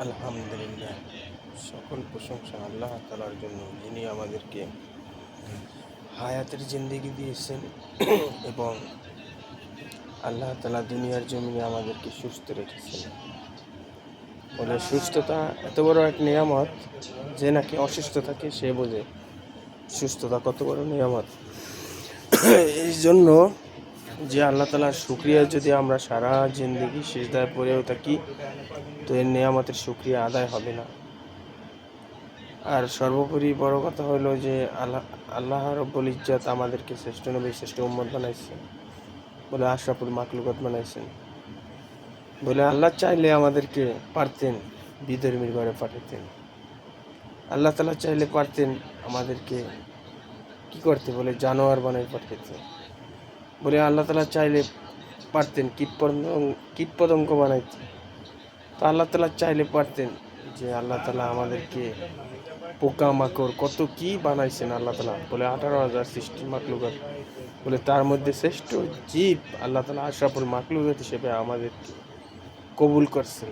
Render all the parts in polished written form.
আলহামদুলিল্লাহ, সকল প্রশংসা আল্লাহ তাআলার জন্য, যিনি আমাদেরকে হায়াতের জিন্দেগি দিয়েছেন এবং আল্লাহ তাআলা দুনিয়ার জমিনে আমাদেরকে সুস্থ রেখেছেন। বলে সুস্থতা এত বড় এক নিয়ামত যে নাকি অসুস্থ থাকে সে বোঝে সুস্থতা কত বড় নিয়ামত। এই জন্য যে আল্লাহ তাআলার শুকরিয়া যদি আমরা সারা জিন্দেগি সিজদায় পড়েও থাকি, তো এর নিয়ামতের শুকরিয়া আদায় হবে না। আর সর্বোপরি বড় কথা হলো যে আল্লাহ রব্বুল ইজ্জত আমাদেরকে শ্রেষ্ঠ নবী শ্রেষ্ঠ উম্মত বানাইছেন, বলে আশরাফুল মাখলুকাত বানাইছেন। বলে আল্লাহ চাইলে আমাদেরকে পারতেন বিধর্মীর ঘরে পাঠাতেন, আল্লাহ তাআলা চাইলে পারতেন আমাদেরকে কি করতে, বলে জানোয়ার বানাই পাঠাইতে। বলে আল্লাহ তাআলা চাইলে পারতেন কীট পতঙ্গ বানাইতে। তো আল্লাহ তাআলা চাইলে পারতেন যে আল্লাহ তাআলা আমাদেরকে পোকা মাকড় কত কি বানাইছেন আল্লাহ তাআলা। বলে 18,000 সৃষ্টির মাখলুকাত, বলে তার মধ্যে শ্রেষ্ঠ জীব আল্লাহ তাআলা আশরাফুল মাখলুকাত হিসেবে আমাদেরকে কবুল করছেন।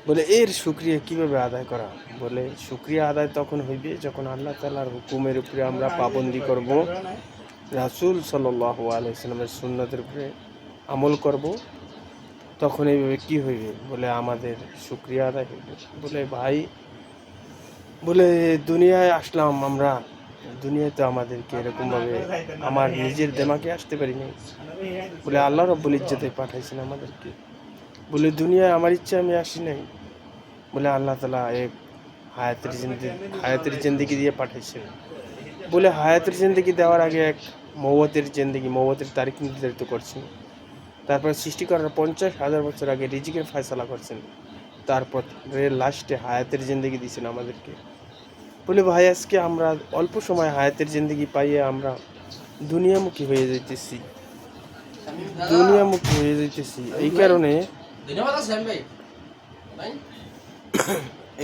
বলে এর শুকরিয়া কিভাবে আদায় করা? বলে শুকরিয়া আদায় তখন হইবে যখন আল্লাহ তাআলার হুকুমের উপরে আমরা পাবন্দি করব, রাসূল সাল্লাল্লাহু আলাইহি ওয়াসাল্লামের সুন্নতের উপরে আমল করব, তখন এইভাবে কি হইবে? বলে আমাদের শুকরিয়া আদায় হইবে। বলে ভাই, বলে দুনিয়ায় আসলাম আমরা, দুনিয়াতে আমাদেরকে এরকমভাবে আমার নিজের দেমাকে আসতে পারি নাই, বলে আল্লাহ রব্বুল ইজ্জতে পাঠাইছেন আমাদেরকে। বলে দুনিয়ায় আমার ইচ্ছা আমি আসি নাই, বলে আল্লাহ তাআলা এক হায়াতের জিন্দেগি দিয়ে পাঠাইছেন। বলে হায়াতের জিন্দেগি দেওয়ার আগে এক মওয়াতের তারিখ নির্ধারিত করছেন। তারপর সৃষ্টি করার 50,000 বছর আগে রিজিকের ফয়সালা করছেন। তারপর লাস্টে হায়াতের জিন্দেগি দিয়েছেন আমাদেরকে। বলে ভাই, আজকে আমরা অল্প সময় হায়াতের জিন্দেগি পাইয়ে আমরা দুনিয়ামুখী হয়ে যাইতেছি।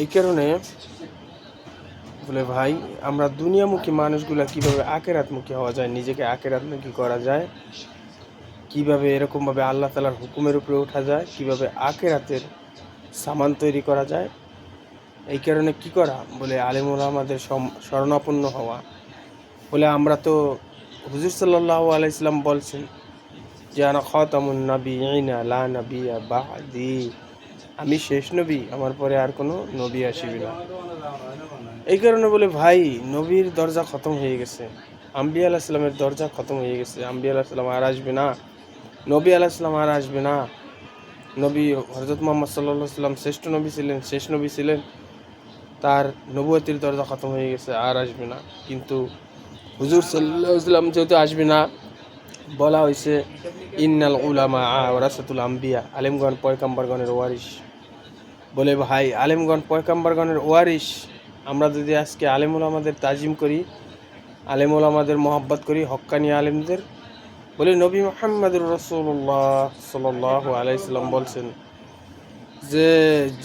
এই কারণে বলে ভাই, আমরা দুনিয়ামুখী মানুষগুলা কিভাবে আখিরাতমুখী হওয়া যায়, নিজেকে আখিরাতমুখী করা যায়, কিভাবে এরকমভাবে আল্লাহ তাআলার হুকুমের উপরে ওঠা যায়, কিভাবে আখিরাতের সামান তৈরি করা যায়, এই কারণে কি করা? বলে আলেম ওলামাদের শরণাপন্ন হওয়া। বলে আমরা তো হুজুর সাল্লাল্লাহু আলাইহি সাল্লাম বলছেন যে আনা খাতামুন নাবিয়িনা লা নাবিয়্যা বা'দি, আমি শেষ নবী, আমার পরে আর কোনো নবী আসিবে না। এই কারণে বলে ভাই, নবীর দরজা খতম হয়ে গেছে, আম্বিয়া আলাইহিস সালামের দরজা খতম হয়ে গেছে। আম্বিয়া আলাইহিস সালাম আর আসবে না, নবী আলাইহিস সালাম আর আসবে না। নবী হযরত মুহাম্মদ সাল্লাল্লাহু আলাইহি সাল্লাম শ্রেষ্ঠ নবী ছিলেন, শেষ নবী ছিলেন, তার নবুয়তির দরজা খতম হয়ে গেছে, আর আসবে না। কিন্তু হুজুর সাল্লাল্লাহু আলাইহি সাল্লাম যেহেতু আসবে না, বলা হয়েছে ইন্নাল উলামা ওয়ারাসাতুল আম্বিয়া, আলেমগণ পয়গম্বরগণের ওয়ারিস। বলে ভাই, আলেমগণ পয়গম্বরগণের ওয়ারিস, আমরা যদি আজকে আলেম ওলামাদের তাজিম করি, আলেম ওলামাদের মহব্বত করি, হক্কানি আলেমদের, বলে নবী মুহাম্মদুর রাসূলুল্লাহ সাল্লাল্লাহু আলাইহি সাল্লাম বলছেন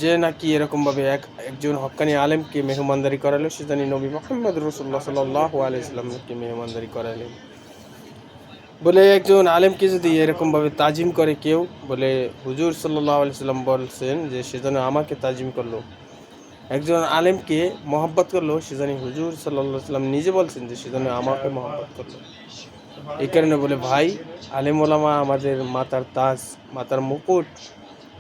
যে নাকি এরকমভাবে একজন হক্কানি আলেমকে মেহমানদারি করালো, সে জানি নবী মুহাম্মদুর রাসূলুল্লাহ সাল্লাল্লাহু আলাইহি সাল্লামকে মেহমানদারি করালেন। বলে একজন আলেমকে যদি এরকমভাবে তাজিম করে কেউ, বলে হুজুর সাল্লাল্লাহু আলাইহি সাল্লাম বলছেন যে সেজন্য আমাকে তাজিম করলো। একজন আলেমকে মহব্বত করলো, সে জানি হুজুর সাল্লাল্লাহু আলাইহি সাল্লাম নিজে বলছেন যে সেজন্য আমাকে মহব্বত করলো। এই কারণে বলে ভাই, আলেম ওলামা আমাদের মাথার তাজ, মাথার মুকুট।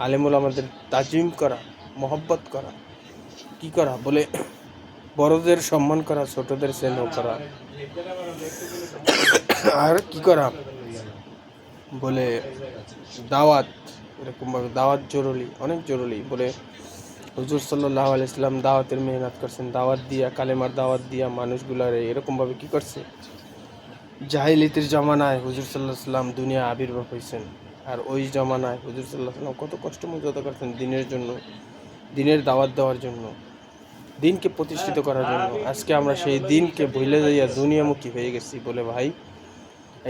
আলেম ওলামাদের তাজিম করা, মহব্বত করা, কি করা? বলে বড়দের সম্মান করা, ছোটদের স্নেহ করা, আর কি করা? বলে দাওয়াত, এরকমভাবে দাওয়াত জরুরি, অনেক জরুরি। বলে হুজুর সাল্লাল্লাহু আলাইহি সাল্লাম দাওয়াতের মেহনত করছেন, দাওয়াত দিয়া, কালেমার দাওয়াত দিয়া মানুষগুলার এরকমভাবে কি করছে? জাহিলিয়াতের জমানায় হুজুর সাল্লাল্লাহু আলাইহি সাল্লাম দুনিয়া আবির্ভাব হয়েছেন, আর ওই জমানায় হুজুর সাল্লাল্লাহু আলাইহি সাল্লাম কত কষ্ট মর্যাদা করছেন দিনের জন্য, দিনের দাওয়াত দেওয়ার জন্য, দিনকে প্রতিষ্ঠিত করার জন্য। আজকে আমরা সেই দিনকে ভুলে যাইয়া দুনিয়ামুখী হয়ে গেছি। বলে ভাই,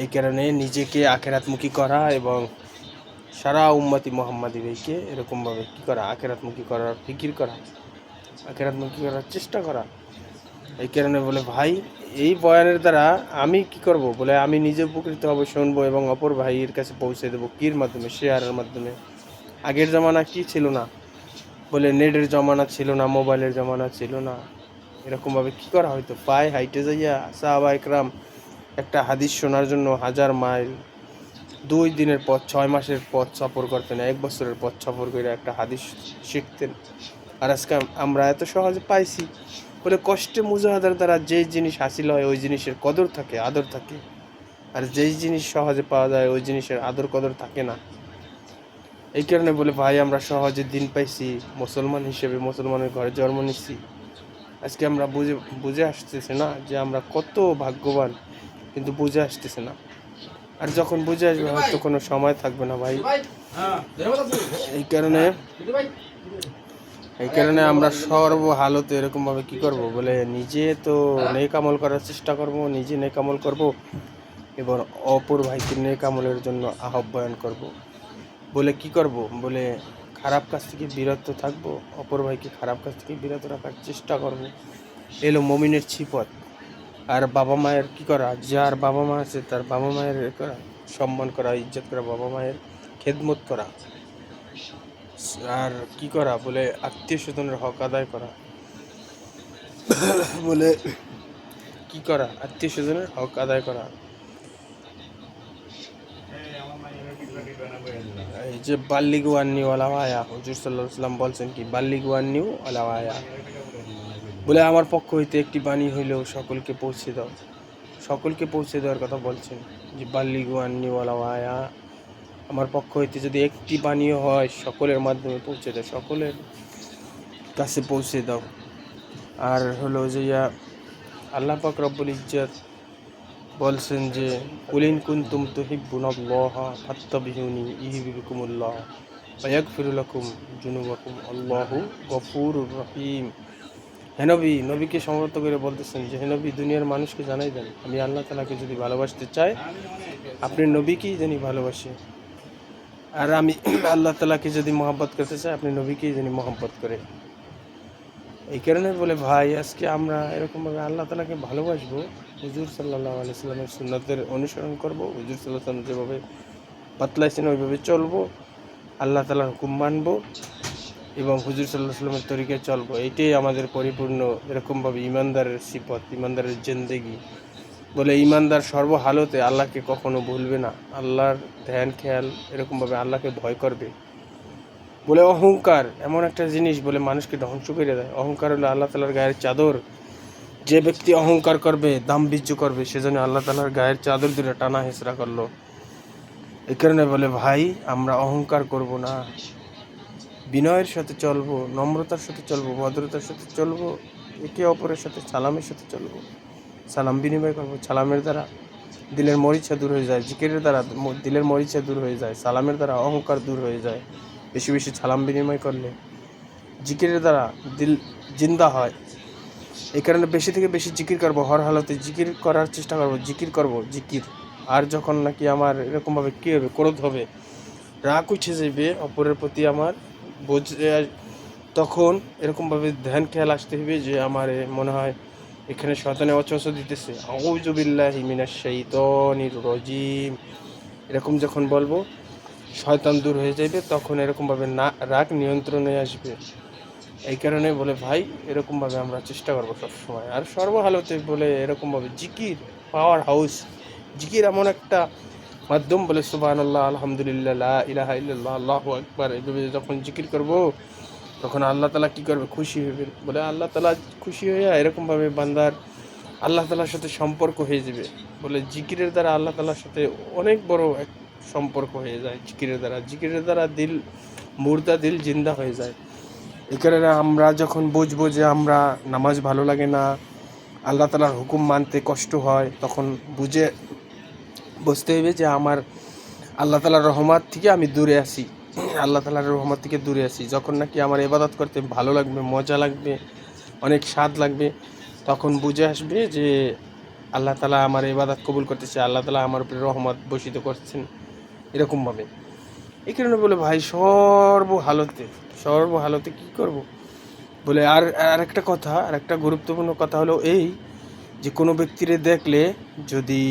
এই কারণে নিজেকে আখিরাতমুখী করা এবং সারা উম্মতি মুহাম্মাদি ভাইকে এরকমভাবে কি করা? আখিরাতমুখী করার ফিকির করা, আখিরাতমুখী করার চেষ্টা করা। এই কারণে বলে ভাই, এই বয়ানের দ্বারা আমি কি করব? বলে আমি নিজে উপকৃত হব, শুনবো এবং অপর ভাইয়ের কাছে পৌঁছে দেবো। কির মাধ্যমে? শেয়ারের মাধ্যমে। আগের জামানা কি ছিল না? বলে নেটের জমানা ছিল না, মোবাইলের জমানা ছিল না, এরকমভাবে কী করা হয়তো? পায়ে হাইটে যাইয়া সাহাবা একরাম একটা হাদিস শোনার জন্য 1000 মাইল, 2 দিনের পথ, 6 মাসের পথ সফর করতেন, 1 বছরের পথ সফর করে একটা হাদিস শিখতেন। আর আজকে আমরা এত সহজে পাইছি। বলে কষ্টে মুজাহাদার দ্বারা যেই জিনিস হাসিল হয় ওই জিনিসের কদর থাকে, আদর থাকে। আর যেই জিনিস সহজে পাওয়া যায় ওই জিনিসের আদর কদর থাকে না। এই কারণে বলে ভাই আমরা সহজে দিন পাইছি, মুসলমান হিসেবে মুসলমানের ঘরে জন্ম নিচ্ছি। আজকে আমরা বুঝে আসতেছে না যে আমরা কত ভাগ্যবান, কিন্তু বুঝে আসতেছে না। আর যখন বুঝে আসবে হয়তো কোনো সময় থাকবে না ভাই। এই কারণে আমরা সর্বহালতে এরকমভাবে কি করব? বলে নিজে তো নেক আমল করার চেষ্টা করব, নিজে নেক আমল করব এবং অপর ভাইকে নেক আমলের জন্য আহ্বান করব। বলে কি করব? বলে খারাপ কাজ থেকে বিরত থাকব, অপর ভাইকে খারাপ কাজ থেকে বিরত রাখার চেষ্টা করব। এলো মমিনের ছিপত। আর বাবা মায়ের কি করা? যার বাবা মা আছে তার বাবা মায়ের করা, সম্মান করা, ইজ্জত করা, বাবা মায়ের খেদমত করা। আর কি করা? বলে আত্মীয় স্বজনের হক আদায় করা। বলে কি করা? আত্মীয় স্বজনের হক আদায় করা। এই যে বাল্লিগু আন্নি ওয়ালাওয়ায়া, হুজুর সাল্লাল্লাহু আলাইহি ওয়াসাল্লাম বলছেন কি বাল্লিগু আন্নি ওয়ালাওয়ায়া, বলে আমার পক্ষ হইতে একটি বাণী হইলেও সকলকে পৌঁছে দাও। সকলকে পৌঁছে দেওয়ার কথা বলছেন যে বাল্লিগু আন্নি ওয়ালাওয়ায়া, আমার পক্ষ হইতে যদি একটি বাণীও হয় সকলের মাধ্যমে পৌঁছে দাও, সকলের কাছে পৌঁছে দাও। আর হলো যে আল্লাহ পাক রব্বুল ইজ্জত বলছেন যে কুলিন কুনতুম তুহিব্বুনাল্লাহা ফাত্তাবিউনি ইউহিব্বুকুমুল্লাহ ওয়া ইয়াগফিরু লাকুম যুনুবাকুম আল্লাহু গফুরুর রহিম। হে নবী, নবীকে সমর্থ করে বলতেছেন যে হে নবী, দুনিয়ার মানুষকে জানাই দেন আমি আল্লাহ তাআলাকে যদি ভালোবাসতে চাই আপনি নবীকেই জানি ভালোবাসে, আর আমি আল্লাহ তাআলাকে যদি মহব্বত করতে চাই আপনি নবীকেই জানি মহব্বত করে। এই কারণে বলে ভাই আজকে আমরা এরকমভাবে আল্লাহ তাআলাকে ভালোবাসবো, হুজুর সাল্লাল্লাহু আলাইহি সাল্লামের সুন্নতের অনুসরণ করব, হুজুর সাল্লাল্লাহু আলাইহি সাল্লাম যেভাবে বাতলাইছেন ওইভাবে চলবো, আল্লাহ তাআলার হুকুম মানবো এবং হুজুর সাল্লাল্লাহু আলাইহি সাল্লামের তরিকায় চলবো। এইটাই আমাদের পরিপূর্ণ এরকমভাবে ইমানদারের সিফত, ইমানদারের জিন্দেগি। বলে ইমানদার সর্বহালতে আল্লাহকে কখনো ভুলবে না, আল্লাহর ধ্যান খেয়াল এরকমভাবে আল্লাহকে ভয় করবে। বলে অহংকার এমন একটা জিনিস বলে মানুষকে ধ্বংস করে দেয়। অহংকার হলো আল্লাহ তাআলার গায়ের চাদর। যে ব্যক্তি অহংকার করবে, দাম্ভিচ্য করবে, সেজন্য আল্লাহ তাআলার গায়ের চাদর ধরে টানা হেঁচড়া করলো। এই কারণে বলে ভাই আমরা অহংকার করব না, বিনয়ের সাথে চলবো, নম্রতার সাথে চলবো, ভদ্রতার সাথে চলবো, একে অপরের সাথে সালামের সাথে চলবো, সালাম বিনিময় করবো। সালামের দ্বারা দিলের মরিচা দূর হয়ে যায়, জিকিরের দ্বারা দিলের মরিচা দূর হয়ে যায়, সালামের দ্বারা অহংকার দূর হয়ে যায়। বেশি বেশি সালাম বিনিময় করলে জিকিরের দ্বারা দিল জিন্দা হয়। এই কারণে বেশি থেকে বেশি জিকির করবো, হর হালতে জিকির করার চেষ্টা করবো, জিকির করবো, জিকির। আর যখন নাকি আমার এরকমভাবে কী হবে, ক্রোধ হবে, রাগ উঠে যাবে অপরের প্রতি আমার বুঝে, তখন এরকমভাবে ধ্যান খেয়াল আসতে হবে যে আমার মনে হয় এখানে শয়তানে ওয়াসওয়াসা দিতেছে, আউযু বিল্লাহি মিনাশ শাইতানির রাজিম, এরকম যখন বলবো শয়তান দূর হয়ে যাবে, তখন এরকমভাবে না রাগ নিয়ন্ত্রণে আসবে। এই কারণে বলে ভাই এরকমভাবে আমরা চেষ্টা করবো সবসময়। আর সর্বহালতে বলে এরকমভাবে জিকির পাওয়ার হাউস, জিকির এমন একটা মাধ্যম, বলে সুবহানাল্লাহ, আলহামদুলিল্লাহ, লা ইলাহা ইল্লাল্লাহ, আল্লাহু আকবার, এইভাবে যখন জিকির করব তখন আল্লাহ তাআলা কী করবে? খুশি হইবে। বলে আল্লাহ তাআলা খুশি হয়ে এরকমভাবে বান্দার আল্লাহ তাআলার সাথে সম্পর্ক হয়ে যাবে। বলে জিকিরের দ্বারা আল্লাহ তাআলার সাথে অনেক বড় এক সম্পর্ক হয়ে যায় জিকিরের দ্বারা। জিকিরের দ্বারা দিল মুর্দা দিল জিন্দা হয়ে যায়। এই কারণে আমরা যখন বুঝবো যে আমরা নামাজ ভালো লাগে না, আল্লাহ তাআলার হুকুম মানতে কষ্ট হয়, তখন বুঝতে হবে যে আমার আল্লাহ তাআলার রহমত থেকে আমি দূরে আছি, আল্লাহ তাআলার রহমত থেকে দূরে আছি। যখন নাকি আমার ইবাদত করতে ভালো লাগবে, মজা লাগবে, অনেক স্বাদ লাগবে, তখন বুঝে আসবে যে আল্লাহ তাআলা আমার ইবাদত কবুল করতেছে, আল্লাহ তাআলা আমার উপরে রহমত বর্ষিত করছেন, এরকমভাবে। এই কারণে বলে ভাই সর্বহালতে কী করব? বলে আর একটা কথা, আর একটা গুরুত্বপূর্ণ কথা হলো এই যে কোনো ব্যক্তিরে দেখলে যদি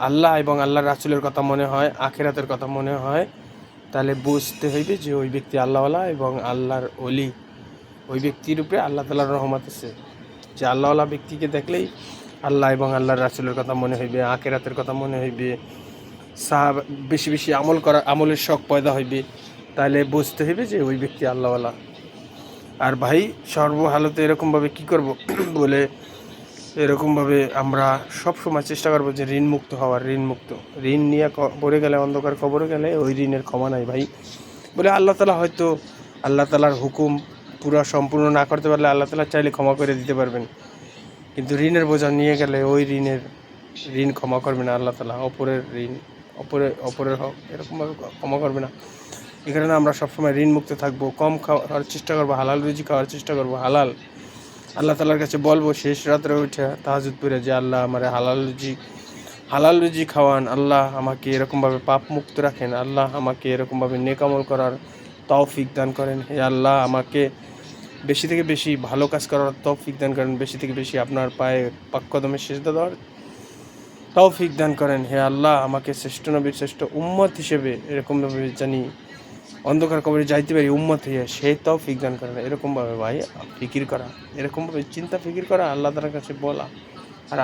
আল্লাহ এবং আল্লাহর রাসূলের কথা মনে হয়, আখিরাতের কথা মনে হয়, তাহলে বুঝতে হইবে যে ওই ব্যক্তি আল্লাহওয়ালা এবং আল্লাহর অলি। ওই ব্যক্তির উপরে আল্লাহ তাআলার রহমত আছে। যে আল্লাহওয়ালা ব্যক্তিকে দেখলেই আল্লাহ এবং আল্লাহর রাসূলের কথা মনে হইবে, আখিরাতের কথা মনে হইবে, বেশি বেশি আমলের শখ পয়দা হইবে। তাহলে বুঝতে হইবে যে ওই ব্যক্তি আল্লাহওয়ালা। আর ভাই সর্বহালতে এরকমভাবে কি করব বলে এরকমভাবে আমরা সব সময় চেষ্টা করবো যে ঋণমুক্ত হওয়ার। ঋণ নিয়ে পড়ে গেলে, অন্ধকার কবরে গেলে ওই ঋণের ক্ষমা নাই ভাই। বলে আল্লাহ তাআলা হয়তো আল্লাহ তাআলার হুকুম পুরো সম্পূর্ণ না করতে পারলে আল্লাহ তাআলা চাইলে ক্ষমা করে দিতে পারবেন, কিন্তু ঋণের বোঝা নিয়ে গেলে ওই ঋণ ক্ষমা করবে না আল্লাহ তাআলা। অপরের ঋণ অপরের হক এরকমভাবে ক্ষমা করবে না। এই কারণে আমরা সবসময় ঋণ মুক্ত থাকবো, কম খাওয়ার চেষ্টা করবো, হালাল রুজি খাওয়ার চেষ্টা করবো। আল্লাহ তাআলার কাছে বলবো শেষ রাত্রে উঠে তাহাজ্জুদ পড়ে যে আল্লাহ আমার হালাল রুজি খাওয়ান, আল্লাহ আমাকে এরকমভাবে পাপ মুক্ত রাখেন, আল্লাহ আমাকে এরকমভাবে নেক আমল করার তৌফিক দান করেন, হে আল্লাহ আমাকে বেশি থেকে বেশি ভালো কাজ করার তৌফিক দান করেন, বেশি থেকে বেশি আপনার পায়ে পাক কদমে সিজদা দেওয়ার তৌফিক দান করেন, হে আল্লাহ আমাকে শ্রেষ্ঠ নবীর শ্রেষ্ঠ উম্মত হিসেবে এরকমভাবে জানি অন্ধকার কবরে যাইতে পারি উম্মত হইয়া, সেই তৌফিক দান করেন। এরকমভাবে ভাই ফিকির করা, এরকমভাবে চিন্তা ফিকির করা, আল্লাহ তাআলার কাছে বলা, আর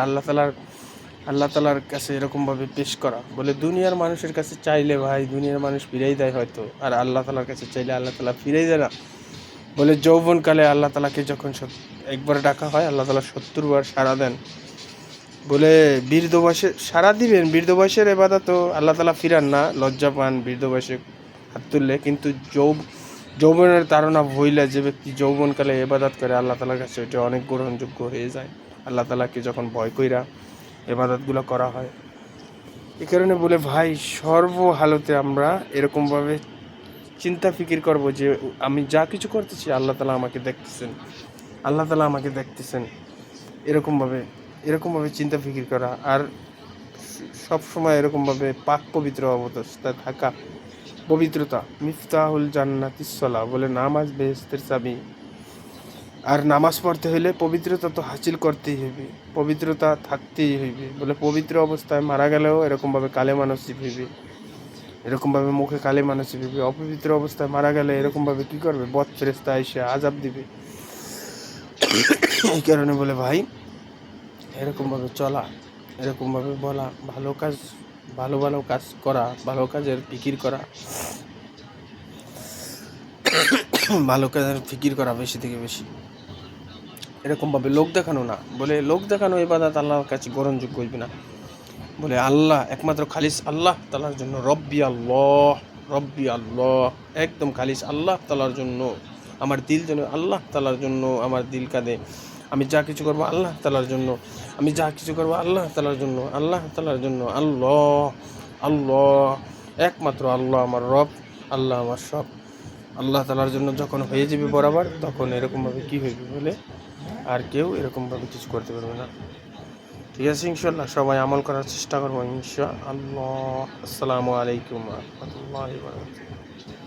আল্লাহ তাআলার কাছে এরকমভাবে পেশ করা। বলে দুনিয়ার মানুষের কাছে চাইলে ভাই দুনিয়ার মানুষ ফিরেই দেয় হয়তো, আর আল্লাহ তাআলার কাছে চাইলে আল্লাহ তাআলা ফিরেই দেয় না। বলে যৌবনকালে আল্লাহ তাআলাকে যখন একবার ডাকা হয় আল্লাহ তাআলা 70 বার সাড়া দেন। বলে বৃদ্ধ বয়সে সাড়া দিবেন, বৃদ্ধ বয়সের ইবাদত তো আল্লাহ তাআলা ফিরান না, লজ্জা পান বৃদ্ধ বয়সে হাত তুললে। কিন্তু যৌবনের তাড়না ভইলা যে ব্যক্তি যৌবনকালে ইবাদত করে আল্লাহ তাআলার কাছে ওইটা অনেক গ্রহণযোগ্য হয়ে যায়। আল্লাহ তাআলাকে যখন ভয় কইরা ইবাদতগুলো করা হয়। এই কারণে বলে ভাই সর্বহালতে আমরা এরকমভাবে চিন্তা ফিকির করব যে আমি যা কিছু করতেছি আল্লাহ তাআলা আমাকে দেখতেছেন। এরকমভাবে চিন্তা ফিকির করা, আর সব সময় এরকমভাবে পাক পবিত্র অবস্থায় থাকা। পবিত্রতা মিফতাহুল জান্নাতিস সালাহ, বলে নামাজ বেহেশতের চাবি। আর নামাজ পড়তে হলে পবিত্রতা তো হাসিল করতেই হইবে, পবিত্রতা থাকতেই হইবে। বলে পবিত্র অবস্থায় মারা গেলেও এরকমভাবে কালেমা নসিব হইবে, এরকমভাবে মুখে কালেমা নসিব হইবে। অপবিত্র অবস্থায় মারা গেলে এরকমভাবে কি করবে, বদ ফেরেশতা এসে আযাব দিবে। এই কারণে বলে ভাই এরকমভাবে চলা, এরকমভাবে বলা, ভালো কাজ করা, ভালো কাজের ফিকির করা, ভালো কাজের ফিকির করা বেশি থেকে বেশি। এরকমভাবে লোক দেখানো না। বলে লোক দেখানো ইবাদত আল্লাহর কাছে গ্রহণযোগ্য হইবে না। বলে আল্লাহ একমাত্র খালিস আল্লাহ তাআলার জন্য, রব্বি আল্লাহ একদম খালিস আল্লাহ তাআলার জন্য। আমার দিল যেন আল্লাহ তাআলার জন্য, আমার দিল কাঁদে। আমি যা কিছু করবো আল্লাহ তাআলার জন্য, আল্লাহ তাআলার জন্য, আল্লাহ একমাত্র আল্লাহ আমার রব, আল্লাহ আমার সব। আল্লাহ তাআলার জন্য যখন হয়ে যাবে বরাবর, তখন এরকমভাবে কি হইবে বলে আর কেউ এরকমভাবে কিছু করতে পারবে না। ঠিক আছে, ইনশাআল্লাহ সবাই আমল করার চেষ্টা করবো ইনশাআল্লাহ। আসসালামু আলাইকুম ওয়া রাহমাতুল্লাহি ওয়া বারাকাতুহু।